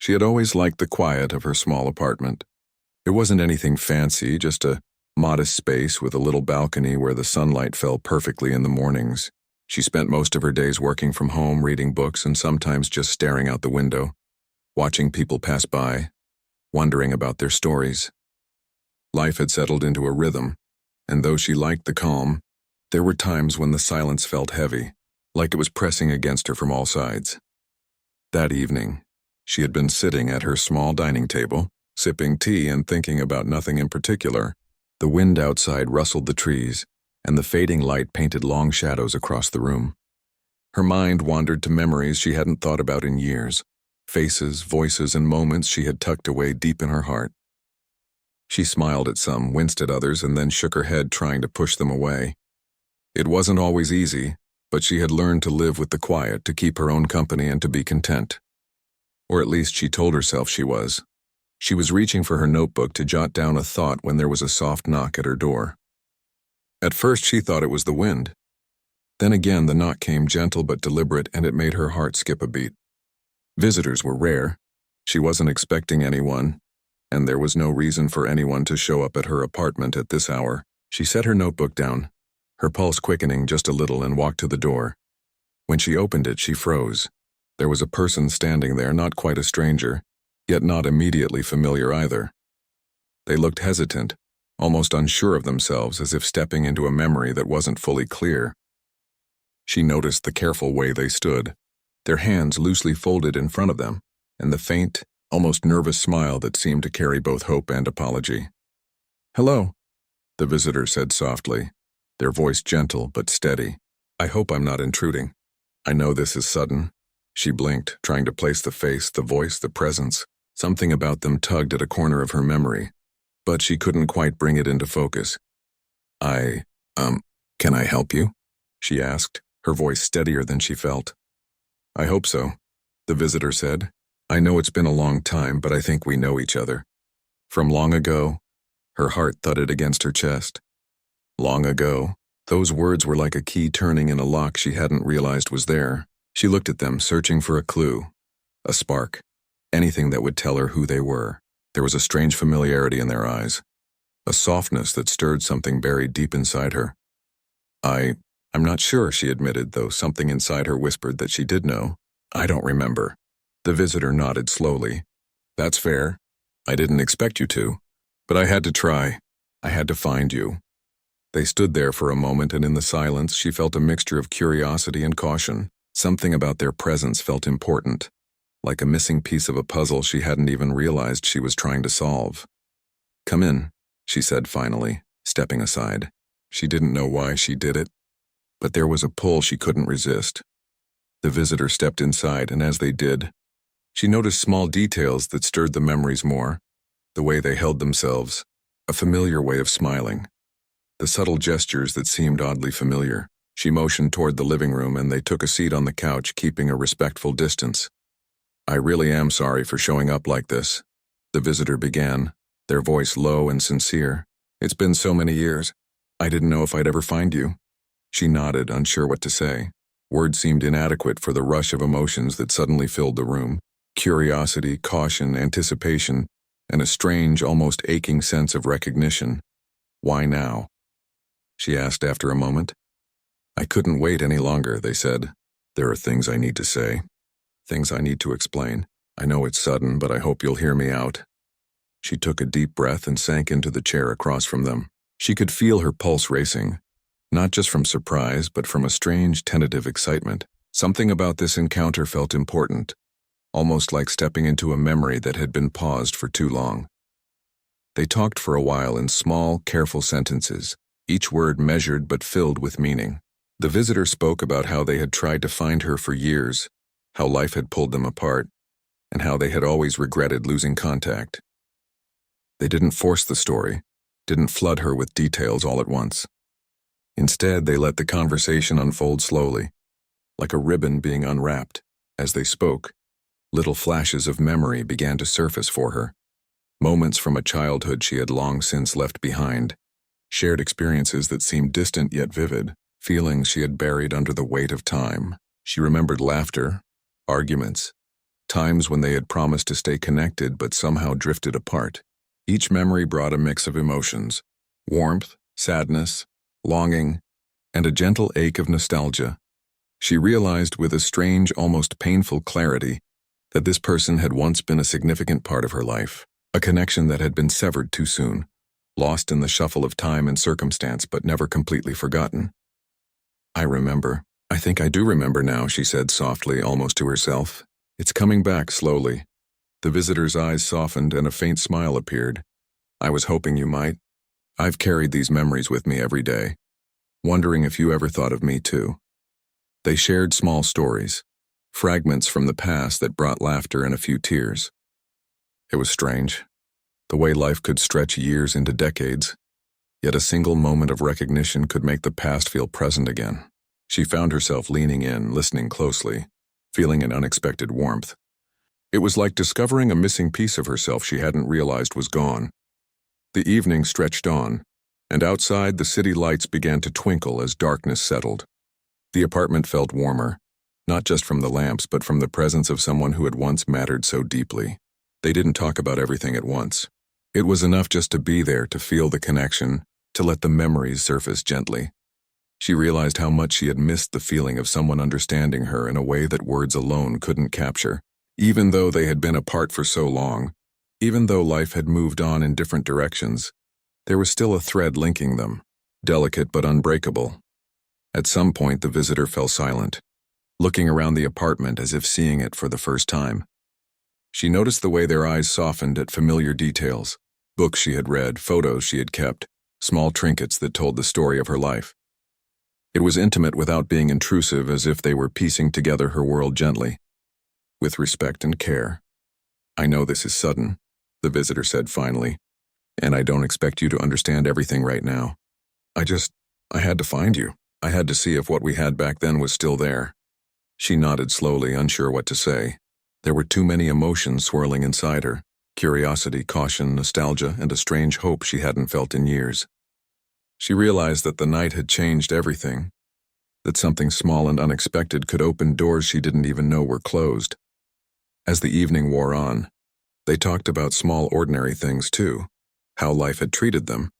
She had always liked the quiet of her small apartment. It wasn't anything fancy, just a modest space with a little balcony where the sunlight fell perfectly in the mornings. She spent most of her days working from home, reading books, and sometimes just staring out the window, watching people pass by, wondering about their stories. Life had settled into a rhythm, and though she liked the calm, there were times when the silence felt heavy, like it was pressing against her from all sides. That evening, she had been sitting at her small dining table, sipping tea and thinking about nothing in particular. The wind outside rustled the trees, and the fading light painted long shadows across the room. Her mind wandered to memories she hadn't thought about in years, faces, voices, and moments she had tucked away deep in her heart. She smiled at some, winced at others, and then shook her head trying to push them away. It wasn't always easy, but she had learned to live with the quiet, to keep her own company, and to be content. Or at least she told herself she was. She was reaching for her notebook to jot down a thought when there was a soft knock at her door. At first she thought it was the wind. Then again the knock came gentle but deliberate, and it made her heart skip a beat. Visitors were rare. She wasn't expecting anyone, and there was no reason for anyone to show up at her apartment at this hour. She set her notebook down, her pulse quickening just a little, and walked to the door. When she opened it, she froze. There was a person standing there, not quite a stranger, yet not immediately familiar either. They looked hesitant, almost unsure of themselves, as if stepping into a memory that wasn't fully clear. She noticed the careful way they stood, their hands loosely folded in front of them, and the faint, almost nervous smile that seemed to carry both hope and apology. "Hello," the visitor said softly, their voice gentle but steady. "I hope I'm not intruding. I know this is sudden." She blinked, trying to place the face, the voice, the presence. Something about them tugged at a corner of her memory, but she couldn't quite bring it into focus. Can I help you?" she asked, her voice steadier than she felt. "I hope so," the visitor said. "I know it's been a long time, but I think we know each other." From long ago, her heart thudded against her chest. Long ago, those words were like a key turning in a lock she hadn't realized was there. She looked at them, searching for a clue, a spark, anything that would tell her who they were. There was a strange familiarity in their eyes, a softness that stirred something buried deep inside her. I'm not sure," she admitted, though something inside her whispered that she did know. "I don't remember." The visitor nodded slowly. "That's fair. I didn't expect you to, but I had to try. I had to find you." They stood there for a moment, and in the silence she felt a mixture of curiosity and caution. Something about their presence felt important, like a missing piece of a puzzle she hadn't even realized she was trying to solve. "Come in," she said finally, stepping aside. She didn't know why she did it, but there was a pull she couldn't resist. The visitor stepped inside, and as they did, she noticed small details that stirred the memories more. The way they held themselves, a familiar way of smiling. The subtle gestures that seemed oddly familiar. She motioned toward the living room, and they took a seat on the couch, keeping a respectful distance. "I really am sorry for showing up like this," the visitor began, their voice low and sincere. "It's been so many years. I didn't know if I'd ever find you." She nodded, unsure what to say. Words seemed inadequate for the rush of emotions that suddenly filled the room. Curiosity, caution, anticipation, and a strange, almost aching sense of recognition. "Why now?" she asked after a moment. "I couldn't wait any longer," they said. "There are things I need to say, things I need to explain. I know it's sudden, but I hope you'll hear me out." She took a deep breath and sank into the chair across from them. She could feel her pulse racing, not just from surprise, but from a strange, tentative excitement. Something about this encounter felt important, almost like stepping into a memory that had been paused for too long. They talked for a while in small, careful sentences, each word measured but filled with meaning. The visitor spoke about how they had tried to find her for years, how life had pulled them apart, and how they had always regretted losing contact. They didn't force the story, didn't flood her with details all at once. Instead, they let the conversation unfold slowly, like a ribbon being unwrapped. As they spoke, little flashes of memory began to surface for her, moments from a childhood she had long since left behind, shared experiences that seemed distant yet vivid, feelings she had buried under the weight of time. She remembered laughter, arguments, times when they had promised to stay connected but somehow drifted apart. Each memory brought a mix of emotions: warmth, sadness, longing, and a gentle ache of nostalgia. She realized with a strange, almost painful clarity that this person had once been a significant part of her life, a connection that had been severed too soon, lost in the shuffle of time and circumstance but never completely forgotten. "I remember. I think I do remember now," she said softly, almost to herself. "It's coming back slowly." The visitor's eyes softened and a faint smile appeared. "I was hoping you might. I've carried these memories with me every day, wondering if you ever thought of me too." They shared small stories, fragments from the past that brought laughter and a few tears. It was strange, the way life could stretch years into decades, yet a single moment of recognition could make the past feel present again. She found herself leaning in, listening closely, feeling an unexpected warmth. It was like discovering a missing piece of herself she hadn't realized was gone. The evening stretched on, and outside the city lights began to twinkle as darkness settled. The apartment felt warmer, not just from the lamps but from the presence of someone who had once mattered so deeply. They didn't talk about everything at once. It was enough just to be there, to feel the connection, to let the memories surface gently. She realized how much she had missed the feeling of someone understanding her in a way that words alone couldn't capture. Even though they had been apart for so long, even though life had moved on in different directions, there was still a thread linking them, delicate but unbreakable. At some point, the visitor fell silent, looking around the apartment as if seeing it for the first time. She noticed the way their eyes softened at familiar details: books she had read, photos she had kept, small trinkets that told the story of her life. It was intimate without being intrusive, as if they were piecing together her world gently, with respect and care. "I know this is sudden," the visitor said finally, "and I don't expect you to understand everything right now. I had to find you. I had to see if what we had back then was still there." She nodded slowly, unsure what to say. There were too many emotions swirling inside her: curiosity, caution, nostalgia, and a strange hope she hadn't felt in years. She realized that the night had changed everything, that something small and unexpected could open doors she didn't even know were closed. As the evening wore on, they talked about small, ordinary things too: how life had treated them,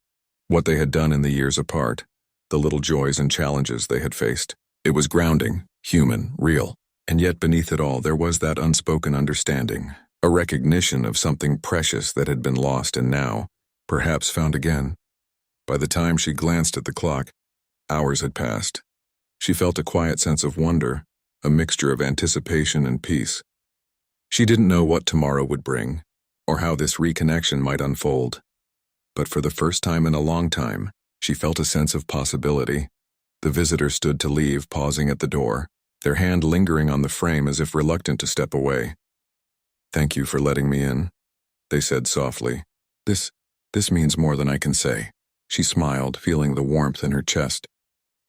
what they had done in the years apart, the little joys and challenges they had faced. It was grounding, human, real, and yet beneath it all there was that unspoken understanding, a recognition of something precious that had been lost and now, perhaps, found again. By the time she glanced at the clock, hours had passed. She felt a quiet sense of wonder, a mixture of anticipation and peace. She didn't know what tomorrow would bring, or how this reconnection might unfold. But for the first time in a long time, she felt a sense of possibility. The visitor stood to leave, pausing at the door, their hand lingering on the frame as if reluctant to step away. "Thank you for letting me in," they said softly. This means more than I can say." She smiled, feeling the warmth in her chest.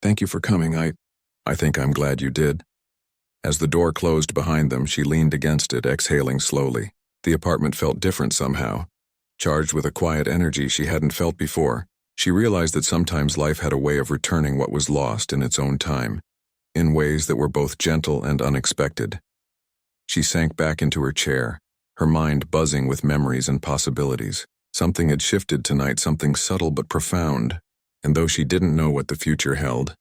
"Thank you for coming. I think I'm glad you did." As the door closed behind them, she leaned against it, exhaling slowly. The apartment felt different somehow, charged with a quiet energy she hadn't felt before. She realized that sometimes life had a way of returning what was lost in its own time, in ways that were both gentle and unexpected. She sank back into her chair, her mind buzzing with memories and possibilities. Something had shifted tonight, something subtle but profound, and though she didn't know what the future held,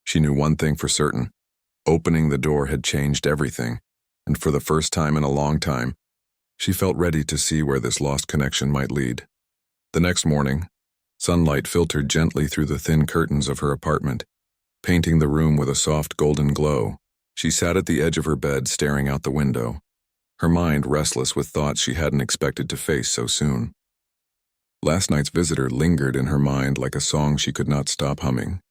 she knew one thing for certain: opening the door had changed everything, and for the first time in a long time, she felt ready to see where this lost connection might lead. The next morning, sunlight filtered gently through the thin curtains of her apartment, painting the room with a soft golden glow. She sat at the edge of her bed, staring out the window, her mind restless with thoughts she hadn't expected to face so soon. Last night's visitor lingered in her mind like a song she could not stop humming.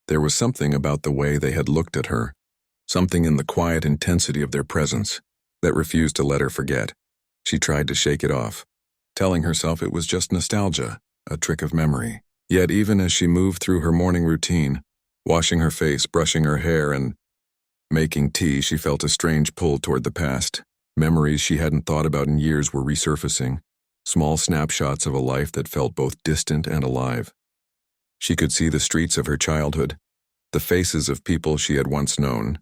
There was something about the way they had looked at her, something in the quiet intensity of their presence, that refused to let her forget. She tried to shake it off, telling herself it was just nostalgia, a trick of memory. Yet even as she moved through her morning routine, washing her face, brushing her hair, and making tea, she felt a strange pull toward the past. Memories she hadn't thought about in years were resurfacing, small snapshots of a life that felt both distant and alive. She could see the streets of her childhood, the faces of people she had once known,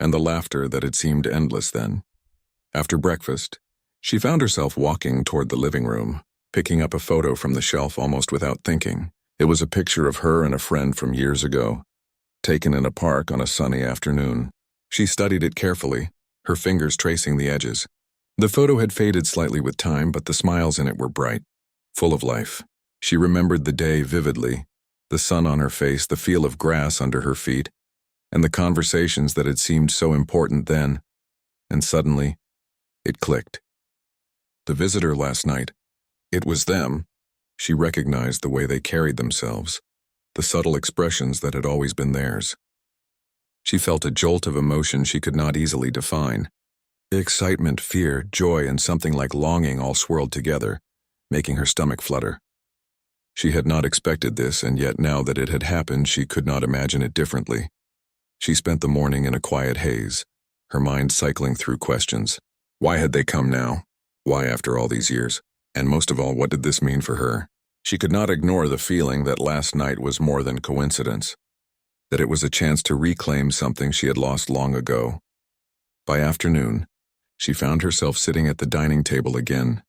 and the laughter that had seemed endless then. After breakfast, she found herself walking toward the living room, picking up a photo from the shelf almost without thinking. It was a picture of her and a friend from years ago, taken in a park on a sunny afternoon. She studied it carefully, her fingers tracing the edges. The photo had faded slightly with time, but the smiles in it were bright, full of life. She remembered the day vividly, the sun on her face, the feel of grass under her feet, and the conversations that had seemed so important then. And suddenly, it clicked. The visitor last night. It was them. She recognized the way they carried themselves, the subtle expressions that had always been theirs. She felt a jolt of emotion she could not easily define. Excitement, fear, joy, and something like longing all swirled together, making her stomach flutter. She had not expected this, and yet now that it had happened, she could not imagine it differently. She spent the morning in a quiet haze, her mind cycling through questions. Why had they come now? Why after all these years? And most of all, what did this mean for her? She could not ignore the feeling that last night was more than coincidence, that it was a chance to reclaim something she had lost long ago. By afternoon, she found herself sitting at the dining table again,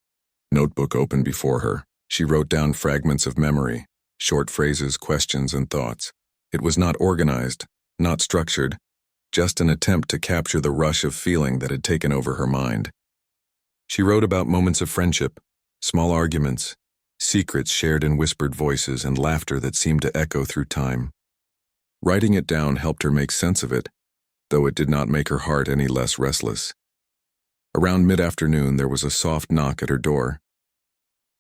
notebook open before her. She wrote down fragments of memory, short phrases, questions, and thoughts. It was not organized, not structured, just an attempt to capture the rush of feeling that had taken over her mind. She wrote about moments of friendship, small arguments, secrets shared in whispered voices, and laughter that seemed to echo through time. Writing it down helped her make sense of it, though it did not make her heart any less restless. Around mid-afternoon, there was a soft knock at her door.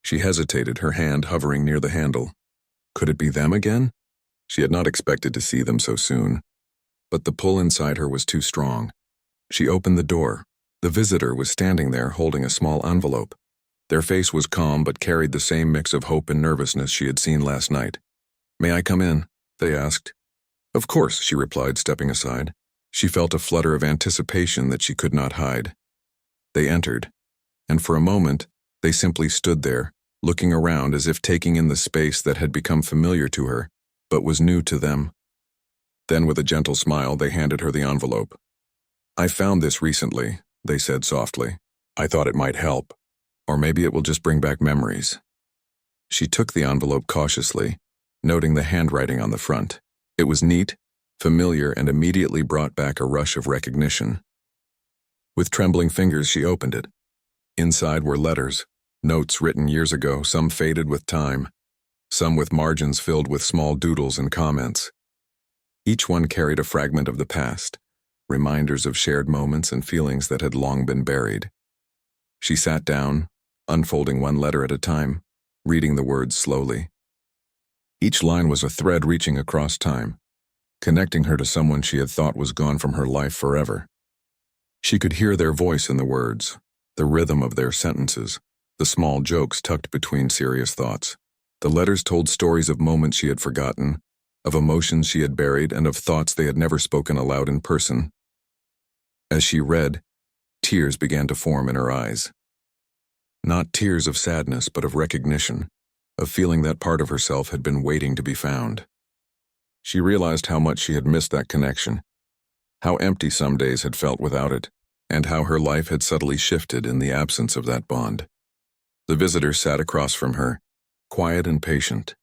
She hesitated, her hand hovering near the handle. Could it be them again? She had not expected to see them so soon, but the pull inside her was too strong. She opened the door. The visitor was standing there holding a small envelope. Their face was calm but carried the same mix of hope and nervousness she had seen last night. "May I come in?" they asked. "Of course," she replied, stepping aside. She felt a flutter of anticipation that she could not hide. They entered, and for a moment, they simply stood there, looking around as if taking in the space that had become familiar to her, but was new to them. Then, with a gentle smile, they handed her the envelope. "I found this recently," they said softly. "I thought it might help, or maybe it will just bring back memories." She took the envelope cautiously, noting the handwriting on the front. It was neat, familiar, and immediately brought back a rush of recognition. With trembling fingers, she opened it. Inside were letters, notes written years ago, some faded with time, some with margins filled with small doodles and comments. Each one carried a fragment of the past, reminders of shared moments and feelings that had long been buried. She sat down, unfolding one letter at a time, reading the words slowly. Each line was a thread reaching across time, connecting her to someone she had thought was gone from her life forever. She could hear their voice in the words, the rhythm of their sentences, the small jokes tucked between serious thoughts. The letters told stories of moments she had forgotten, of emotions she had buried, and of thoughts they had never spoken aloud in person. As she read, tears began to form in her eyes. Not tears of sadness, but of recognition, of feeling that part of herself had been waiting to be found. She realized how much she had missed that connection, how empty some days had felt without it, and how her life had subtly shifted in the absence of that bond. The visitor sat across from her, quiet and patient,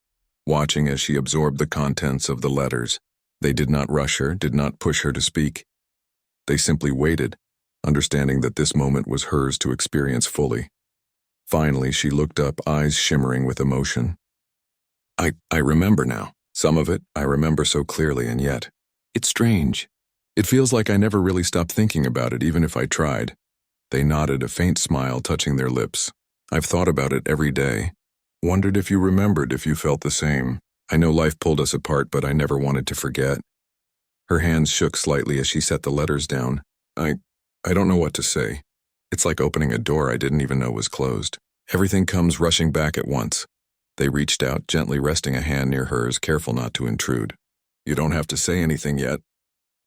watching as she absorbed the contents of the letters. They did not rush her, did not push her to speak. They simply waited, understanding that this moment was hers to experience fully. Finally, she looked up, eyes shimmering with emotion. I remember now. Some of it I remember so clearly, and yet, it's strange. It feels like I never really stopped thinking about it, even if I tried. They nodded, a faint smile touching their lips. I've thought about it every day. Wondered if you remembered, if you felt the same. I know life pulled us apart, but I never wanted to forget. Her hands shook slightly as she set the letters down. I don't know what to say. It's like opening a door I didn't even know was closed. Everything comes rushing back at once. They reached out, gently resting a hand near hers, careful not to intrude. You don't have to say anything yet.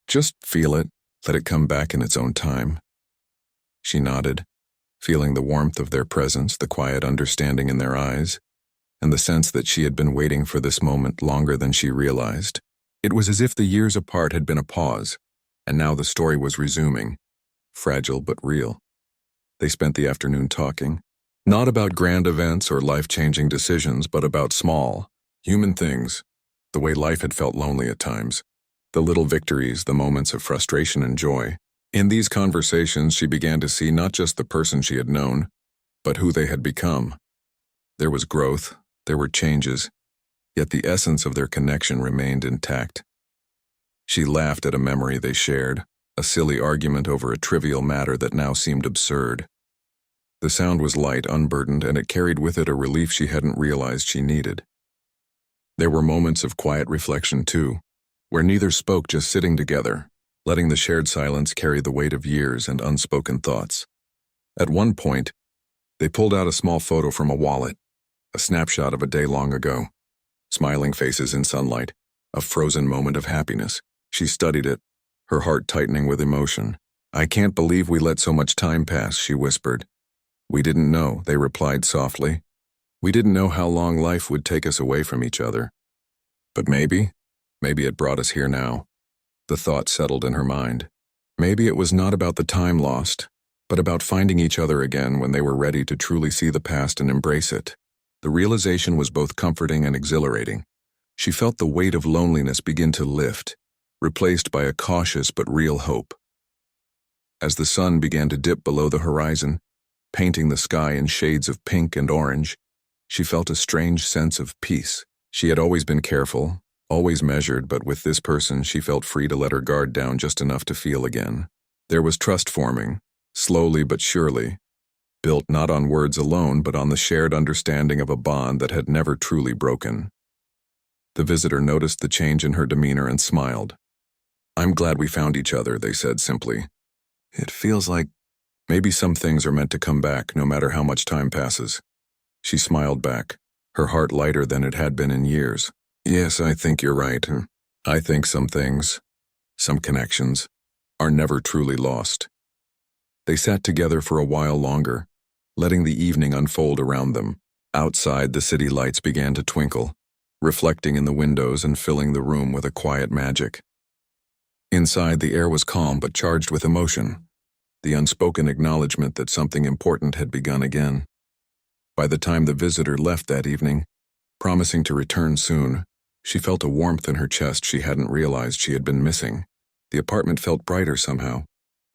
Just feel it, let it come back in its own time. She nodded, feeling the warmth of their presence, the quiet understanding in their eyes, and the sense that she had been waiting for this moment longer than she realized. It was as if the years apart had been a pause, and now the story was resuming, fragile but real. They spent the afternoon talking, not about grand events or life-changing decisions, but about small, human things, the way life had felt lonely at times, the little victories, the moments of frustration and joy. In these conversations, she began to see not just the person she had known, but who they had become. There was growth, there were changes, yet the essence of their connection remained intact. She laughed at a memory they shared, a silly argument over a trivial matter that now seemed absurd. The sound was light, unburdened, and it carried with it a relief she hadn't realized she needed. There were moments of quiet reflection, too, where neither spoke, just sitting together, letting the shared silence carry the weight of years and unspoken thoughts. At one point, they pulled out a small photo from a wallet, a snapshot of a day long ago. Smiling faces in sunlight, a frozen moment of happiness. She studied it, her heart tightening with emotion. "I can't believe we let so much time pass," she whispered. "We didn't know," they replied softly. "We didn't know how long life would take us away from each other. But maybe it brought us here now." The thought settled in her mind. Maybe it was not about the time lost, but about finding each other again when they were ready to truly see the past and embrace it. The realization was both comforting and exhilarating. She felt the weight of loneliness begin to lift, replaced by a cautious but real hope. As the sun began to dip below the horizon, painting the sky in shades of pink and orange, she felt a strange sense of peace. She had always been careful, always measured, but with this person she felt free to let her guard down just enough to feel again. There was trust forming, slowly but surely, built not on words alone but on the shared understanding of a bond that had never truly broken. The visitor noticed the change in her demeanor and smiled. "I'm glad we found each other," they said simply. "It feels like maybe some things are meant to come back no matter how much time passes." She smiled back, her heart lighter than it had been in years. "Yes, I think you're right. I think some things, some connections, are never truly lost." They sat together for a while longer, letting the evening unfold around them. Outside, the city lights began to twinkle, reflecting in the windows and filling the room with a quiet magic. Inside, the air was calm but charged with emotion, the unspoken acknowledgement that something important had begun again. By the time the visitor left that evening, promising to return soon, she felt a warmth in her chest she hadn't realized she had been missing. The apartment felt brighter somehow,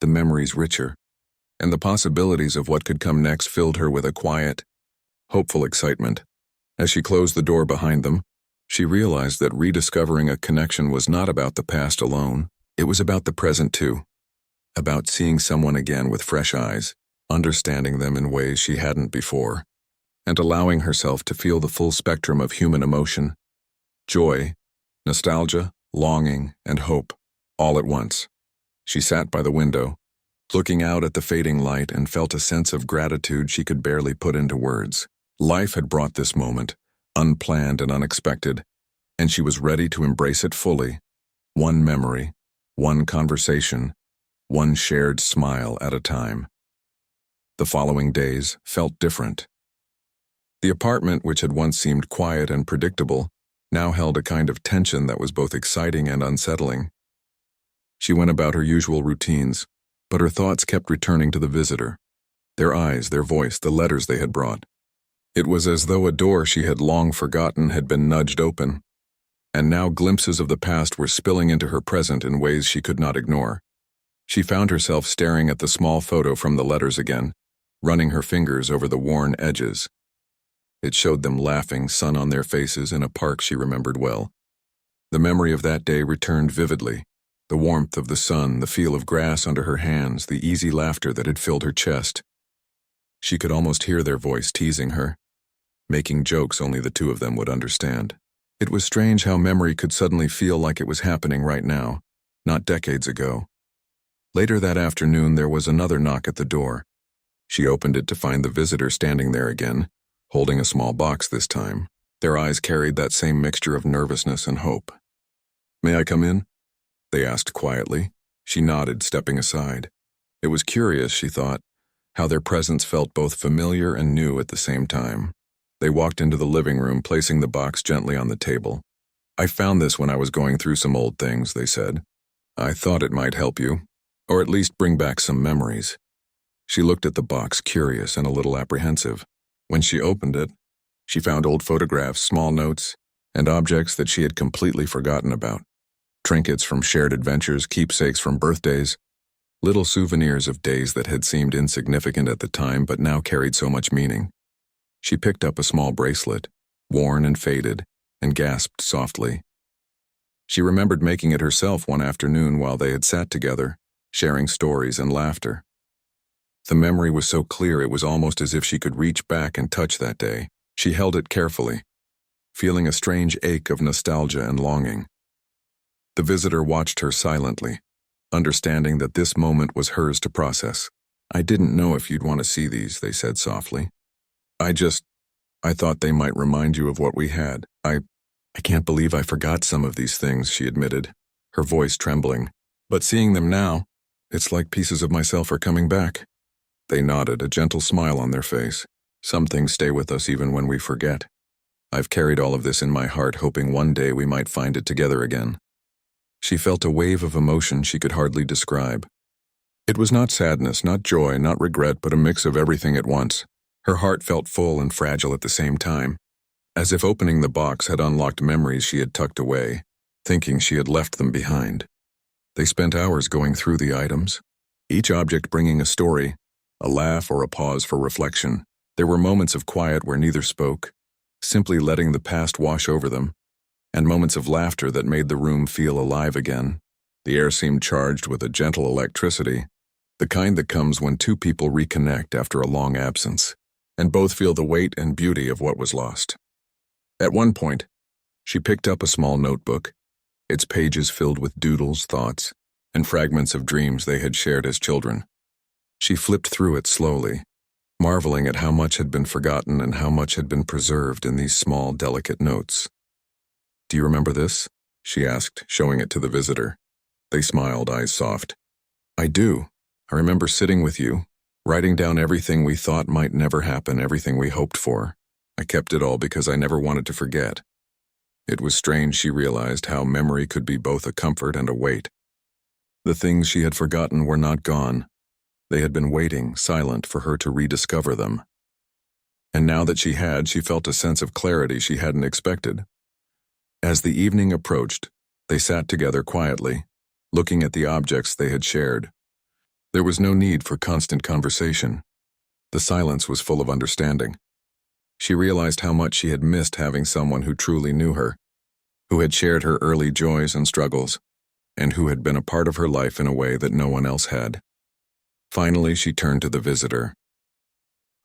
the memories richer, and the possibilities of what could come next filled her with a quiet, hopeful excitement. As she closed the door behind them, she realized that rediscovering a connection was not about the past alone. It was about the present too, about seeing someone again with fresh eyes, understanding them in ways she hadn't before, and allowing herself to feel the full spectrum of human emotion: joy, nostalgia, longing, and hope, all at once. She sat by the window, looking out at the fading light, and felt a sense of gratitude she could barely put into words. Life had brought this moment, unplanned and unexpected, and she was ready to embrace it fully, one memory, one conversation, one shared smile at a time. The following days felt different. The apartment, which had once seemed quiet and predictable, now held a kind of tension that was both exciting and unsettling. She went about her usual routines, but her thoughts kept returning to the visitor, their eyes, their voice, the letters they had brought. It was as though a door she had long forgotten had been nudged open, and now glimpses of the past were spilling into her present in ways she could not ignore. She found herself staring at the small photo from the letters again, running her fingers over the worn edges. It showed them laughing, sun on their faces, in a park she remembered well. The memory of that day returned vividly, the warmth of the sun, the feel of grass under her hands, the easy laughter that had filled her chest. She could almost hear their voice teasing her, making jokes only the two of them would understand. It was strange how memory could suddenly feel like it was happening right now, not decades ago. Later that afternoon, there was another knock at the door. She opened it to find the visitor standing there again, holding a small box this time. Their eyes carried that same mixture of nervousness and hope. "May I come in?" they asked quietly. She nodded, stepping aside. It was curious, she thought, how their presence felt both familiar and new at the same time. They walked into the living room, placing the box gently on the table. "I found this when I was going through some old things," they said. "I thought it might help you, or at least bring back some memories." She looked at the box, curious and a little apprehensive. When she opened it, she found old photographs, small notes, and objects that she had completely forgotten about. Trinkets from shared adventures, keepsakes from birthdays, little souvenirs of days that had seemed insignificant at the time but now carried so much meaning. She picked up a small bracelet, worn and faded, and gasped softly. She remembered making it herself one afternoon while they had sat together, sharing stories and laughter. The memory was so clear it was almost as if she could reach back and touch that day. She held it carefully, feeling a strange ache of nostalgia and longing. The visitor watched her silently, understanding that this moment was hers to process. "I didn't know if you'd want to see these," they said softly. I thought they might remind you of what we had. I can't believe I forgot some of these things," she admitted, her voice trembling. "But seeing them now, it's like pieces of myself are coming back." They nodded, a gentle smile on their face. "Some things stay with us even when we forget. I've carried all of this in my heart, hoping one day we might find it together again." She felt a wave of emotion she could hardly describe. It was not sadness, not joy, not regret, but a mix of everything at once. Her heart felt full and fragile at the same time, as if opening the box had unlocked memories she had tucked away, thinking she had left them behind. They spent hours going through the items, each object bringing a story, a laugh or a pause for reflection. There were moments of quiet where neither spoke, simply letting the past wash over them, and moments of laughter that made the room feel alive again. The air seemed charged with a gentle electricity, the kind that comes when two people reconnect after a long absence, and both feel the weight and beauty of what was lost. At one point, she picked up a small notebook, its pages filled with doodles, thoughts, and fragments of dreams they had shared as children. She flipped through it slowly, marveling at how much had been forgotten and how much had been preserved in these small, delicate notes. "Do you remember this?" she asked, showing it to the visitor. They smiled, eyes soft. "I do. I remember sitting with you, writing down everything we thought might never happen, everything we hoped for. I kept it all because I never wanted to forget." It was strange, she realized, how memory could be both a comfort and a weight. The things she had forgotten were not gone. They had been waiting, silent, for her to rediscover them. And now that she had, she felt a sense of clarity she hadn't expected. As the evening approached, they sat together quietly, looking at the objects they had shared. There was no need for constant conversation. The silence was full of understanding. She realized how much she had missed having someone who truly knew her, who had shared her early joys and struggles, and who had been a part of her life in a way that no one else had. Finally, she turned to the visitor.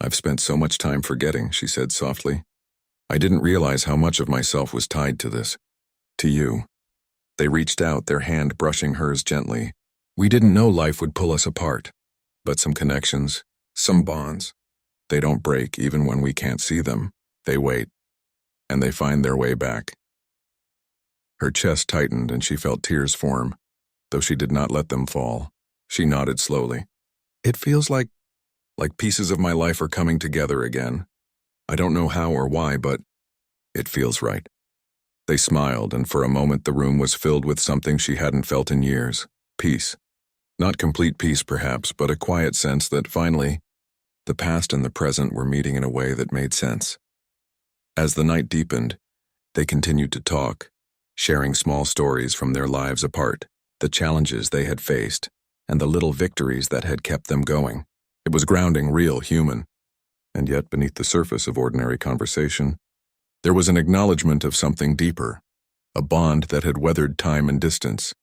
"I've spent so much time forgetting," she said softly. "I didn't realize how much of myself was tied to this. To you." They reached out, their hand brushing hers gently. "We didn't know life would pull us apart, but some connections, some bonds, they don't break even when we can't see them. They wait, and they find their way back." Her chest tightened and she felt tears form, though she did not let them fall. She nodded slowly. "It feels like pieces of my life are coming together again. I don't know how or why, but it feels right." They smiled, and for a moment the room was filled with something she hadn't felt in years. Peace. Not complete peace, perhaps, but a quiet sense that finally, the past and the present were meeting in a way that made sense. As the night deepened, they continued to talk, sharing small stories from their lives apart, the challenges they had faced, and the little victories that had kept them going. It was grounding, real, human. And yet, beneath the surface of ordinary conversation, there was an acknowledgement of something deeper, a bond that had weathered time and distance,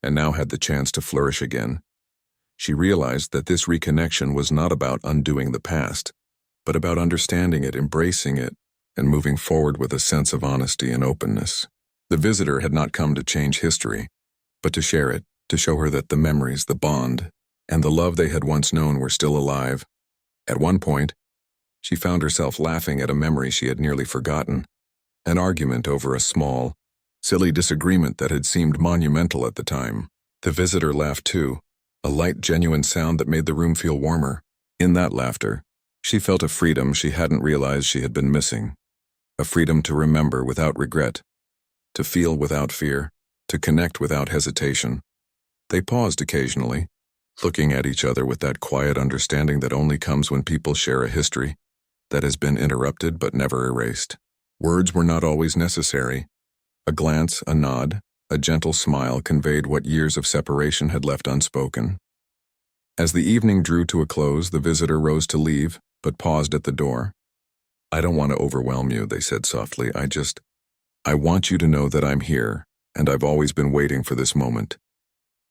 and now had the chance to flourish again. She realized that this reconnection was not about undoing the past, but about understanding it, embracing it, and moving forward with a sense of honesty and openness. The visitor had not come to change history, but to share it, to show her that the memories, the bond, and the love they had once known were still alive. At one point, she found herself laughing at a memory she had nearly forgotten, an argument over a small, silly disagreement that had seemed monumental at the time. The visitor laughed too, a light, genuine sound that made the room feel warmer. In that laughter, she felt a freedom she hadn't realized she had been missing, a freedom to remember without regret, to feel without fear, to connect without hesitation. They paused occasionally, looking at each other with that quiet understanding that only comes when people share a history that has been interrupted but never erased. Words were not always necessary. A glance, a nod, a gentle smile conveyed what years of separation had left unspoken. As the evening drew to a close, the visitor rose to leave, but paused at the door. "I don't want to overwhelm you," they said softly. I want you to know that I'm here, and I've always been waiting for this moment."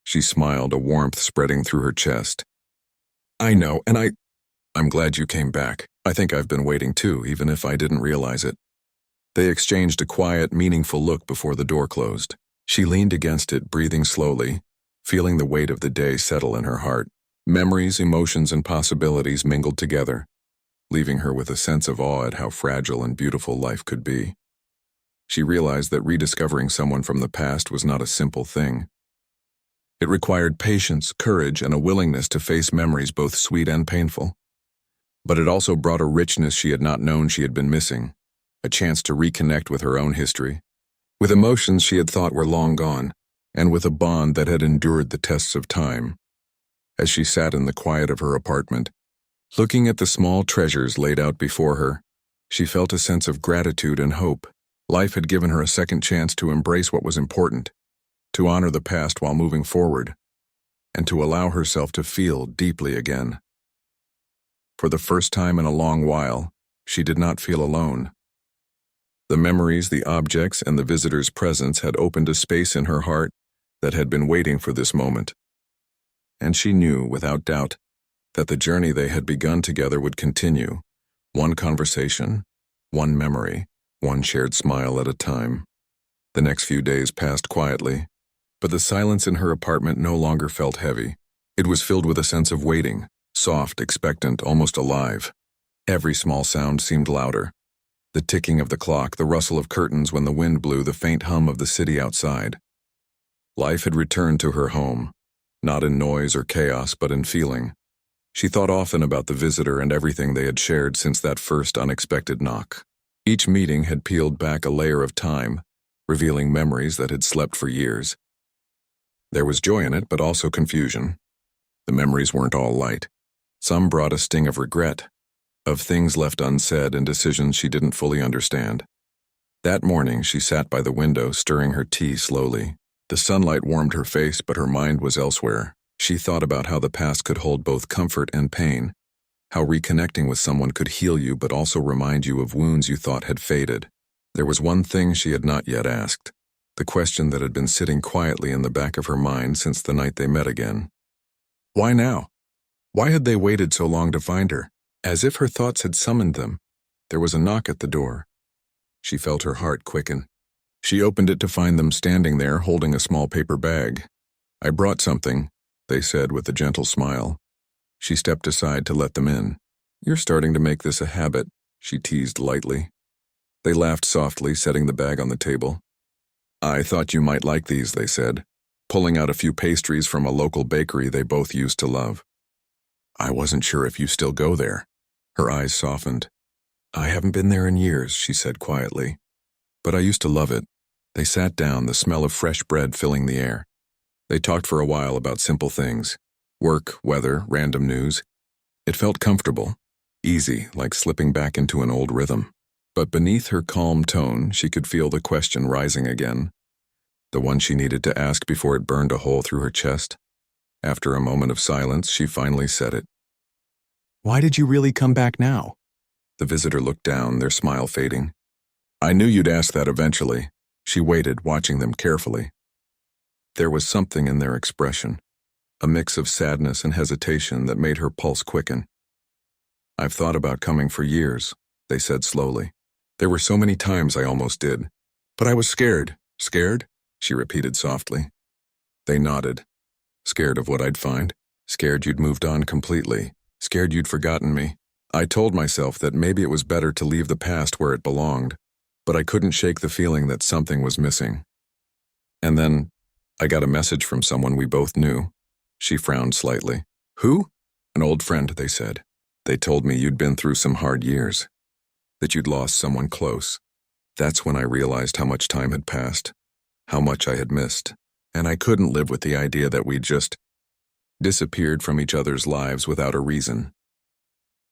She smiled, a warmth spreading through her chest. "I know, and I'm glad you came back. I think I've been waiting too, even if I didn't realize it." They exchanged a quiet, meaningful look before the door closed. She leaned against it, breathing slowly, feeling the weight of the day settle in her heart. Memories, emotions, and possibilities mingled together, leaving her with a sense of awe at how fragile and beautiful life could be. She realized that rediscovering someone from the past was not a simple thing. It required patience, courage, and a willingness to face memories both sweet and painful. But it also brought a richness she had not known she had been missing, a chance to reconnect with her own history, with emotions she had thought were long gone, and with a bond that had endured the tests of time. As she sat in the quiet of her apartment, looking at the small treasures laid out before her, she felt a sense of gratitude and hope. Life had given her a second chance to embrace what was important, to honor the past while moving forward, and to allow herself to feel deeply again. For the first time in a long while, she did not feel alone. The memories, the objects, and the visitor's presence had opened a space in her heart that had been waiting for this moment. And she knew, without doubt, that the journey they had begun together would continue, one conversation, one memory, one shared smile at a time. The next few days passed quietly, but the silence in her apartment no longer felt heavy. It was filled with a sense of waiting, soft, expectant, almost alive. Every small sound seemed louder. The ticking of the clock, the rustle of curtains when the wind blew, the faint hum of the city outside. Life had returned to her home, not in noise or chaos, but in feeling. She thought often about the visitor and everything they had shared since that first unexpected knock. Each meeting had peeled back a layer of time, revealing memories that had slept for years. There was joy in it, but also confusion. The memories weren't all light. Some brought a sting of regret, of things left unsaid and decisions she didn't fully understand. That morning, she sat by the window, stirring her tea slowly. The sunlight warmed her face, but her mind was elsewhere. She thought about how the past could hold both comfort and pain, how reconnecting with someone could heal you but also remind you of wounds you thought had faded. There was one thing she had not yet asked, the question that had been sitting quietly in the back of her mind since the night they met again. Why now? Why had they waited so long to find her? As if her thoughts had summoned them, there was a knock at the door. She felt her heart quicken. She opened it to find them standing there holding a small paper bag. "I brought something," they said with a gentle smile. She stepped aside to let them in. "You're starting to make this a habit," she teased lightly. They laughed softly, setting the bag on the table. "I thought you might like these," they said, pulling out a few pastries from a local bakery they both used to love. "I wasn't sure if you still go there." Her eyes softened. "I haven't been there in years," she said quietly. "But I used to love it." They sat down, the smell of fresh bread filling the air. They talked for a while about simple things. Work, weather, random news. It felt comfortable, easy, like slipping back into an old rhythm. But beneath her calm tone, she could feel the question rising again, the one she needed to ask before it burned a hole through her chest. After a moment of silence, she finally said it. "Why did you really come back now?" The visitor looked down, their smile fading. "I knew you'd ask that eventually." She waited, watching them carefully. There was something in their expression, a mix of sadness and hesitation that made her pulse quicken. "I've thought about coming for years," they said slowly. "There were so many times I almost did. But I was scared." "Scared?" she repeated softly. They nodded. "Scared of what I'd find? Scared you'd moved on completely. Scared you'd forgotten me. I told myself that maybe it was better to leave the past where it belonged, but I couldn't shake the feeling that something was missing. And then I got a message from someone we both knew." She frowned slightly. "Who?" "An old friend," they said. "They told me you'd been through some hard years, that you'd lost someone close. That's when I realized how much time had passed, how much I had missed, and I couldn't live with the idea that we'd just..." disappeared from each other's lives without a reason.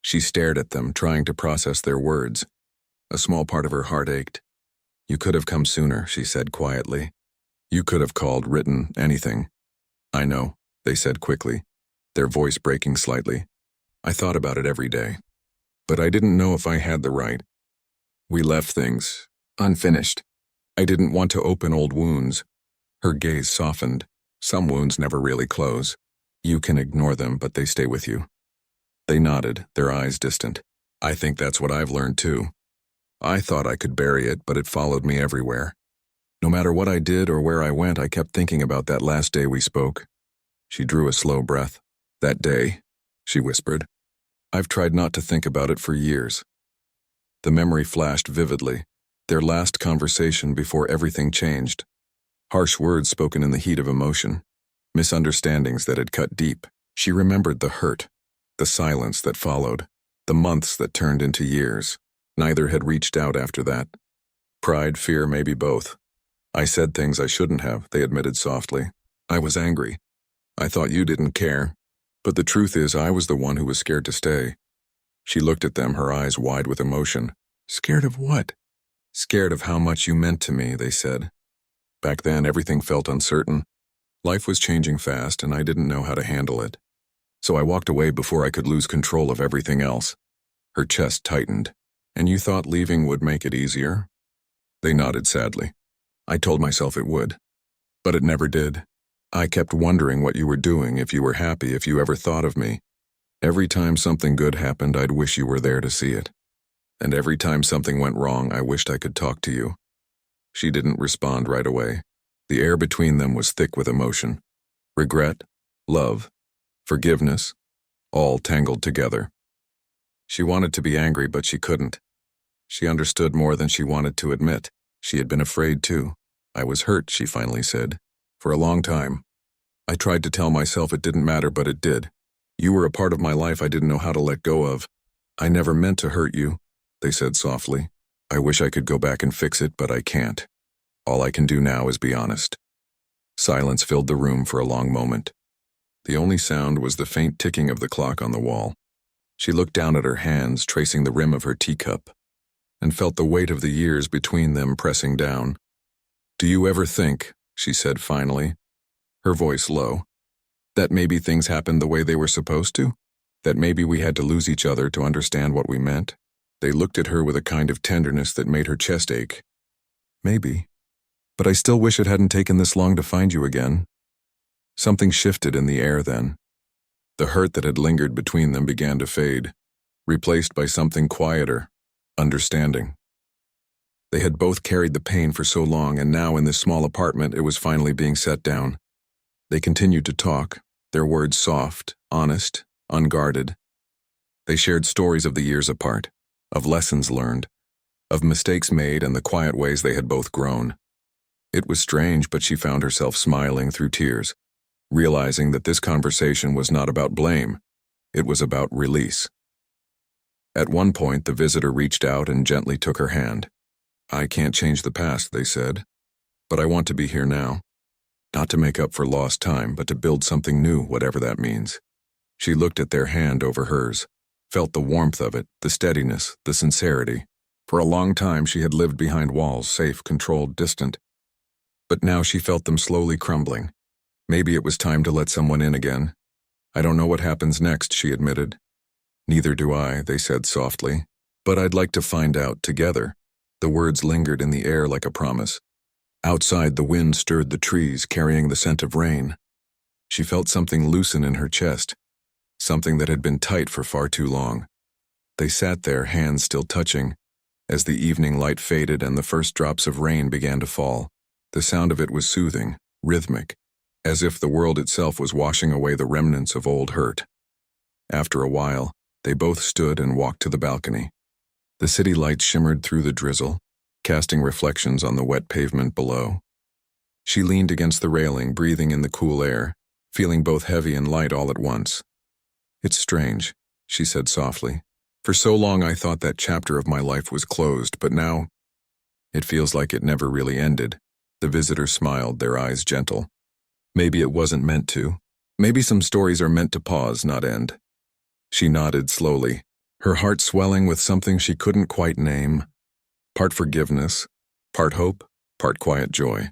She stared at them, trying to process their words. A small part of her heart ached. "You could have come sooner," she said quietly. "You could have called, written, anything." "I know," they said quickly, their voice breaking slightly. "I thought about it every day. But I didn't know if I had the right. We left things unfinished. I didn't want to open old wounds." Her gaze softened. "Some wounds never really close. You can ignore them, but they stay with you." They nodded, their eyes distant. "I think that's what I've learned too. I thought I could bury it, but it followed me everywhere. No matter what I did or where I went, I kept thinking about that last day we spoke." She drew a slow breath. "That day," she whispered. "I've tried not to think about it for years." The memory flashed vividly, their last conversation before everything changed. Harsh words spoken in the heat of emotion, misunderstandings that had cut deep. She remembered the hurt, the silence that followed, the months that turned into years. Neither had reached out after that. Pride, fear, maybe both. "I said things I shouldn't have," they admitted softly. "I was angry. I thought you didn't care. But the truth is, I was the one who was scared to stay." She looked at them, her eyes wide with emotion. "Scared of what?" "Scared of how much you meant to me," they said. "Back then, everything felt uncertain. Life was changing fast, and I didn't know how to handle it. So I walked away before I could lose control of everything else." Her chest tightened. "And you thought leaving would make it easier?" They nodded sadly. "I told myself it would. But it never did. I kept wondering what you were doing, if you were happy, if you ever thought of me. Every time something good happened, I'd wish you were there to see it. And every time something went wrong, I wished I could talk to you." She didn't respond right away. The air between them was thick with emotion. Regret, love, forgiveness, all tangled together. She wanted to be angry, but she couldn't. She understood more than she wanted to admit. She had been afraid too. "I was hurt," she finally said. "For a long time. I tried to tell myself it didn't matter, but it did. You were a part of my life I didn't know how to let go of. I never meant to hurt you," they said softly. "I wish I could go back and fix it, but I can't. All I can do now is be honest." Silence filled the room for a long moment. The only sound was the faint ticking of the clock on the wall. She looked down at her hands, tracing the rim of her teacup, and felt the weight of the years between them pressing down. "Do you ever think," she said finally, her voice low, "that maybe things happened the way they were supposed to? That maybe we had to lose each other to understand what we meant?" They looked at her with a kind of tenderness that made her chest ache. "Maybe. But I still wish it hadn't taken this long to find you again." Something shifted in the air then. The hurt that had lingered between them began to fade, replaced by something quieter, understanding. They had both carried the pain for so long, and now in this small apartment it was finally being set down. They continued to talk, their words soft, honest, unguarded. They shared stories of the years apart, of lessons learned, of mistakes made and the quiet ways they had both grown. It was strange, but she found herself smiling through tears, realizing that this conversation was not about blame, it was about release. At one point, the visitor reached out and gently took her hand. "I can't change the past," they said, "but I want to be here now. Not to make up for lost time, but to build something new, whatever that means." She looked at their hand over hers, felt the warmth of it, the steadiness, the sincerity. For a long time she had lived behind walls, safe, controlled, distant. But now she felt them slowly crumbling. Maybe it was time to let someone in again. "I don't know what happens next," she admitted. "Neither do I," they said softly. "But I'd like to find out together." The words lingered in the air like a promise. Outside, the wind stirred the trees, carrying the scent of rain. She felt something loosen in her chest, something that had been tight for far too long. They sat there, hands still touching, as the evening light faded and the first drops of rain began to fall. The sound of it was soothing, rhythmic, as if the world itself was washing away the remnants of old hurt. After a while, they both stood and walked to the balcony. The city lights shimmered through the drizzle, casting reflections on the wet pavement below. She leaned against the railing, breathing in the cool air, feeling both heavy and light all at once. "It's strange," she said softly. "For so long I thought that chapter of my life was closed, but now it feels like it never really ended." The visitor smiled, their eyes gentle. "Maybe it wasn't meant to. Maybe some stories are meant to pause, not end. She nodded slowly, her heart swelling with something she couldn't quite name. Part forgiveness, part hope, part quiet joy.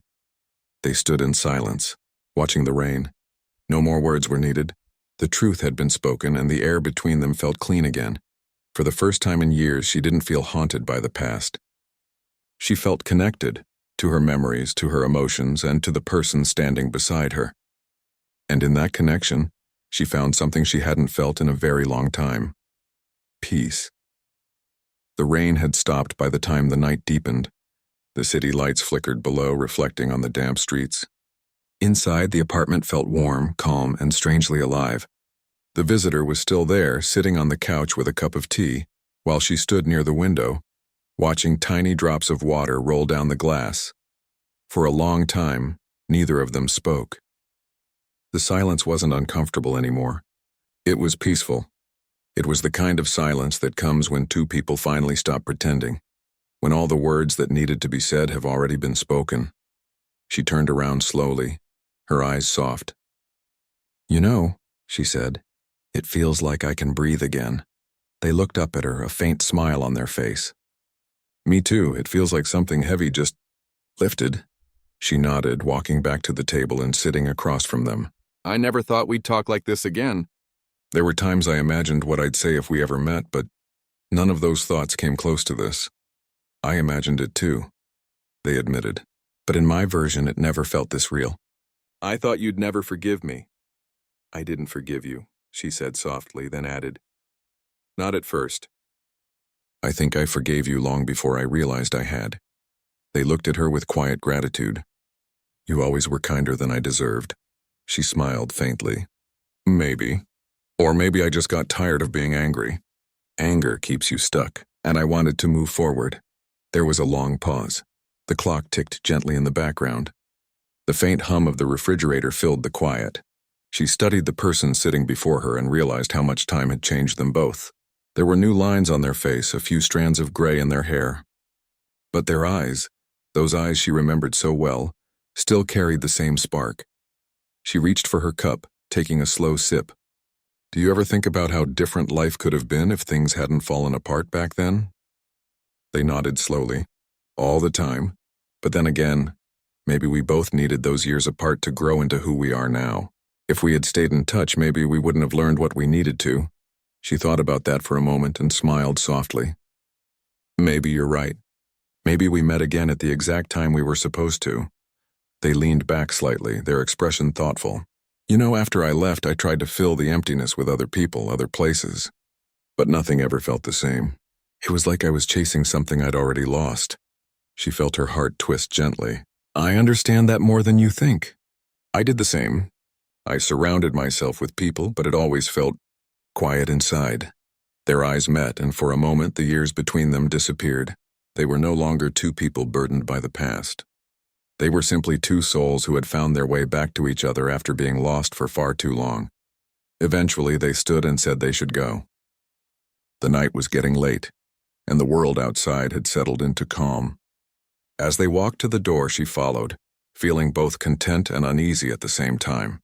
They stood in silence, watching the rain. No more words were needed. The truth had been spoken, and the air between them felt clean again. For the first time in years, she didn't feel haunted by the past. She felt connected to her memories, to her emotions, and to the person standing beside her. And in that connection, she found something she hadn't felt in a very long time. Peace. The rain had stopped by the time the night deepened. The city lights flickered below, reflecting on the damp streets. Inside, the apartment felt warm, calm, and strangely alive. The visitor was still there, sitting on the couch with a cup of tea, while she stood near the window, watching tiny drops of water roll down the glass. For a long time, neither of them spoke. The silence wasn't uncomfortable anymore. It was peaceful. It was the kind of silence that comes when two people finally stop pretending, when all the words that needed to be said have already been spoken. She turned around slowly, her eyes soft. "You know," she said, "it feels like I can breathe again." They looked up at her, a faint smile on their face. "Me too, it feels like something heavy just lifted." She nodded, walking back to the table and sitting across from them. "I never thought we'd talk like this again." There were times I imagined what I'd say if we ever met, but none of those thoughts came close to this. "I imagined it too," they admitted. "But in my version, it never felt this real." "I thought you'd never forgive me." "I didn't forgive you," she said softly, then added, "Not at first. I think I forgave you long before I realized I had." They looked at her with quiet gratitude. "You always were kinder than I deserved." She smiled faintly. "Maybe. Or maybe I just got tired of being angry. Anger keeps you stuck, and I wanted to move forward." There was a long pause. The clock ticked gently in the background. The faint hum of the refrigerator filled the quiet. She studied the person sitting before her and realized how much time had changed them both. There were new lines on their face, a few strands of gray in their hair. But their eyes, those eyes she remembered so well, still carried the same spark. She reached for her cup, taking a slow sip. "Do you ever think about how different life could have been if things hadn't fallen apart back then?" They nodded slowly. "All the time. But then again, maybe we both needed those years apart to grow into who we are now. If we had stayed in touch, maybe we wouldn't have learned what we needed to." She thought about that for a moment and smiled softly. "Maybe you're right. Maybe we met again at the exact time we were supposed to." They leaned back slightly, their expression thoughtful. "You know, after I left, I tried to fill the emptiness with other people, other places. But nothing ever felt the same. It was like I was chasing something I'd already lost." She felt her heart twist gently. "I understand that more than you think. I did the same. I surrounded myself with people, but it always felt quiet inside." Their eyes met, and for a moment the years between them disappeared. They were no longer two people burdened by the past. They were simply two souls who had found their way back to each other after being lost for far too long. Eventually they stood and said they should go. The night was getting late, and the world outside had settled into calm. As they walked to the door, she followed, feeling both content and uneasy at the same time.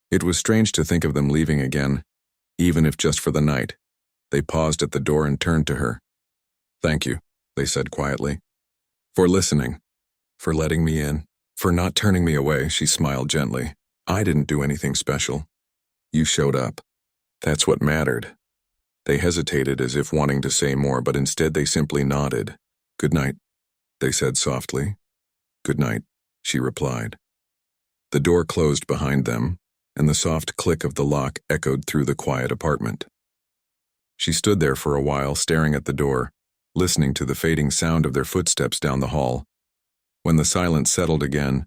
It was strange to think of them leaving again, even if just for the night. They paused at the door and turned to her. "Thank you," they said quietly. "For listening. For letting me in. For not turning me away," she smiled gently. "I didn't do anything special. You showed up. That's what mattered." They hesitated as if wanting to say more, but instead they simply nodded. "Good night," they said softly. "Good night," she replied. The door closed behind them, and the soft click of the lock echoed through the quiet apartment. She stood there for a while, staring at the door, listening to the fading sound of their footsteps down the hall. When the silence settled again,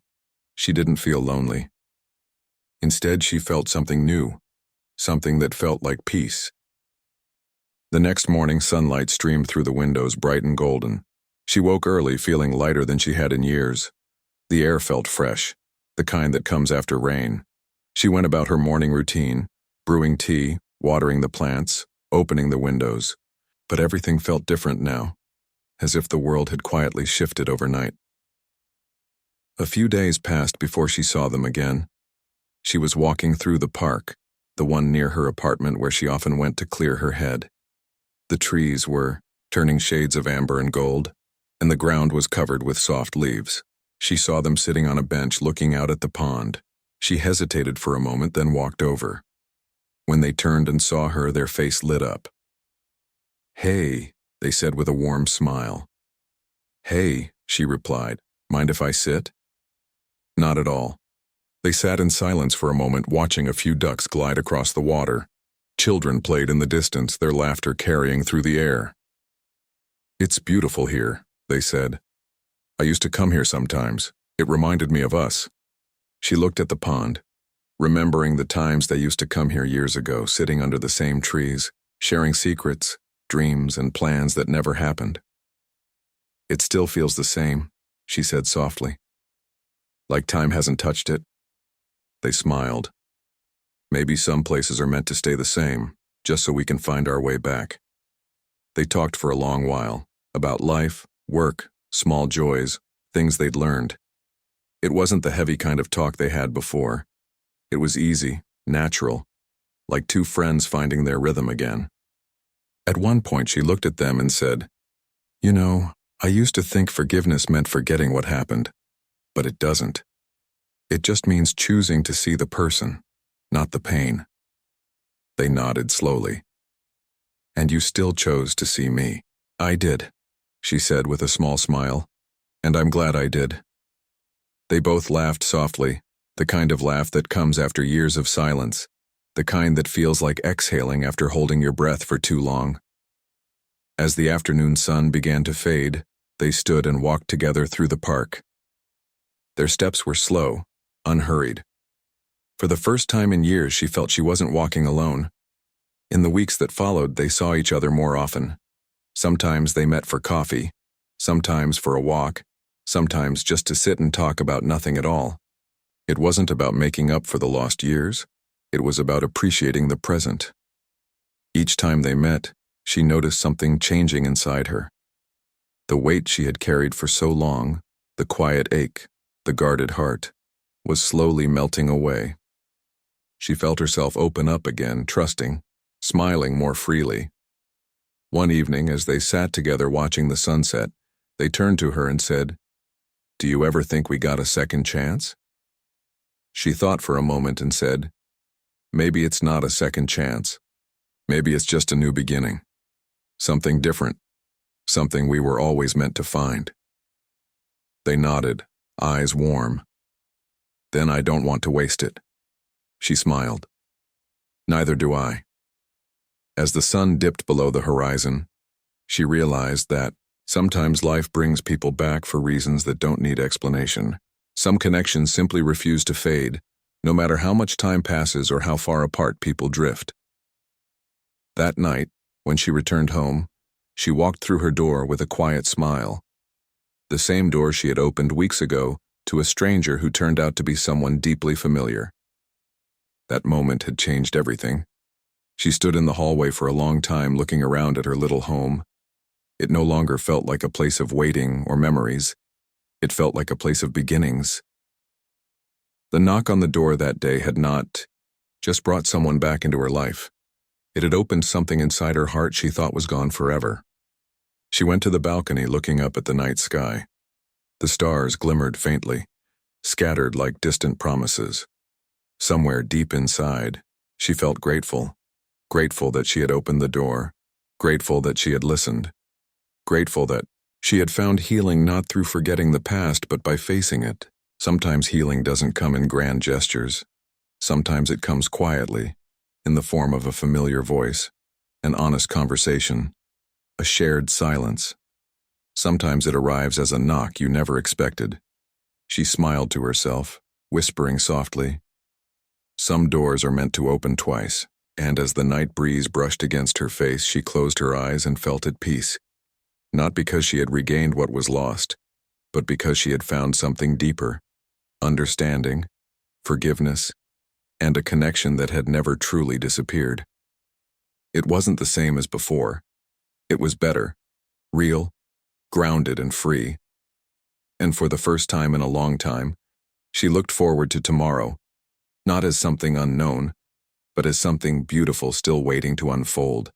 she didn't feel lonely. Instead, she felt something new, something that felt like peace. The next morning, sunlight streamed through the windows, bright and golden. She woke early, feeling lighter than she had in years. The air felt fresh, the kind that comes after rain. She went about her morning routine, brewing tea, watering the plants, opening the windows. But everything felt different now, as if the world had quietly shifted overnight. A few days passed before she saw them again. She was walking through the park, the one near her apartment where she often went to clear her head. The trees were turning shades of amber and gold, and the ground was covered with soft leaves. She saw them sitting on a bench looking out at the pond. She hesitated for a moment, then walked over. When they turned and saw her, their face lit up. "Hey," they said with a warm smile. "Hey," she replied. "Mind if I sit?" Not at all. They sat in silence for a moment, watching a few ducks glide across the water. Children played in the distance, their laughter carrying through the air. "It's beautiful here," they said. "I used to come here sometimes. It reminded me of us." She looked at the pond, remembering the times they used to come here years ago, sitting under the same trees, sharing secrets, dreams, and plans that never happened. "It still feels the same," she said softly. "Like time hasn't touched it." They smiled. "Maybe some places are meant to stay the same, just so we can find our way back." They talked for a long while, about life, work, small joys, things they'd learned. It wasn't the heavy kind of talk they had before. It was easy, natural, like two friends finding their rhythm again. At one point she looked at them and said, "You know, I used to think forgiveness meant forgetting what happened, but it doesn't. It just means choosing to see the person, not the pain." They nodded slowly. "And you still chose to see me." "I did," she said with a small smile, "and I'm glad I did." They both laughed softly, the kind of laugh that comes after years of silence, the kind that feels like exhaling after holding your breath for too long. As the afternoon sun began to fade, they stood and walked together through the park. Their steps were slow, unhurried. For the first time in years, she felt she wasn't walking alone. In the weeks that followed, they saw each other more often. Sometimes they met for coffee, sometimes for a walk, sometimes just to sit and talk about nothing at all. It wasn't about making up for the lost years. It was about appreciating the present. Each time they met, she noticed something changing inside her. The weight she had carried for so long, the quiet ache, the guarded heart, was slowly melting away. She felt herself open up again, trusting, smiling more freely. One evening, as they sat together watching the sunset, they turned to her and said, "Do you ever think we got a second chance?" She thought for a moment and said, "Maybe it's not a second chance. Maybe it's just a new beginning. Something different. Something we were always meant to find." They nodded, eyes warm. "Then I don't want to waste it." She smiled. "Neither do I." As the sun dipped below the horizon, she realized that sometimes life brings people back for reasons that don't need explanation. Some connections simply refuse to fade, no matter how much time passes or how far apart people drift. That night, when she returned home, she walked through her door with a quiet smile. The same door she had opened weeks ago to a stranger who turned out to be someone deeply familiar. That moment had changed everything. She stood in the hallway for a long time looking around at her little home. It no longer felt like a place of waiting or memories. It felt like a place of beginnings. The knock on the door that day had not just brought someone back into her life. It had opened something inside her heart she thought was gone forever. She went to the balcony looking up at the night sky. The stars glimmered faintly, scattered like distant promises. Somewhere deep inside, she felt grateful. Grateful that she had opened the door. Grateful that she had listened. Grateful that she had found healing not through forgetting the past, but by facing it. Sometimes healing doesn't come in grand gestures. Sometimes it comes quietly, in the form of a familiar voice, an honest conversation, a shared silence. Sometimes it arrives as a knock you never expected. She smiled to herself, whispering softly, "Some doors are meant to open twice," and as the night breeze brushed against her face, she closed her eyes and felt at peace. Not because she had regained what was lost, but because she had found something deeper, understanding, forgiveness, and a connection that had never truly disappeared. It wasn't the same as before. It was better, real, grounded and free. And for the first time in a long time, she looked forward to tomorrow, not as something unknown, but as something beautiful still waiting to unfold.